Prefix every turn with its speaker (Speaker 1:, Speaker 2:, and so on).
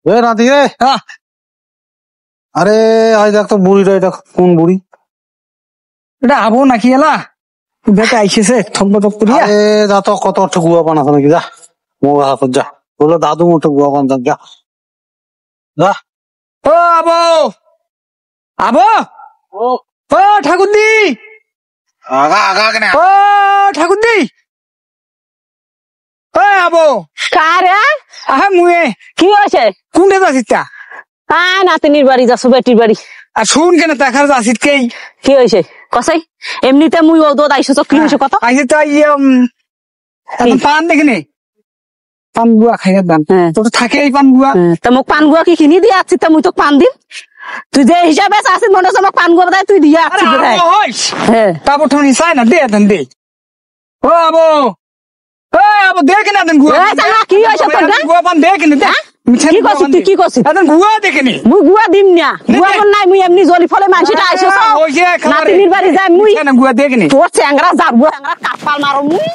Speaker 1: এ নাতি রে, আরে আজ দেখ তো বুড়িটা, এটা কোন বুড়ি?
Speaker 2: এটা আবো নাকি এলা বেটা আইসেছে থকব থক করিয়া।
Speaker 1: আরে যা তো কত গুয়া পান আছে নাকি, যা মোর হাতত যা, বলো দাদু মোটে গুয়া পান যা যা।
Speaker 2: ও আবো আবো
Speaker 1: ও
Speaker 2: ও ঠাকুরদি,
Speaker 1: আগা আগা কেন?
Speaker 2: ও ঠাকুরদি, ও আবো
Speaker 3: কারে
Speaker 2: আহা মুয়ে
Speaker 3: কি হয়েছে?
Speaker 2: কোনটা যাচ্ছিস?
Speaker 3: নাতিনির বাড়ি যাচ্ছ, বেটির বাড়ি।
Speaker 2: আর শুন কেন দেখার যাচ্ছিস কে?
Speaker 3: কি হয়েছে কসাই? এমনিতে মুই ও দোদ আইসো, কি হয়েছে কত?
Speaker 2: আইসে তো এখন পান দেখিনি, পান গুয়া খাইয়ে দান তো থাকে এই পান গুয়া।
Speaker 3: তা মোক পান গুয়া কি কিনি দিয়ে আসছিস? তা মুই তো পান দিন, তুই যে হিসাবে আসিস মনে হচ্ছে মোক পান গুয়া বোধহয় তুই দিয়ে আসছিস বোধহয়। হ্যাঁ
Speaker 2: তারপর ঠনি চাই না দে দেন দে। ও আবো ও আবো দেখে না দেন গুয়া,
Speaker 3: কি হয়েছে তোর?
Speaker 2: গুয়া পান দেখে না,
Speaker 3: কি করছিস তুই? কি করছিস?
Speaker 2: গুয়া দেখেনি
Speaker 3: মুই গুয়া দিম না, গুয়া বল নাই, মুই এমনি জলি ফলে মানুষটা আইসো নাতিনির বাড়ি যাই মুই
Speaker 2: গুয়া দেখেনি
Speaker 3: তোর চ্যাংরা যাবো, চ্যাংরা কাপাল মারো মুই।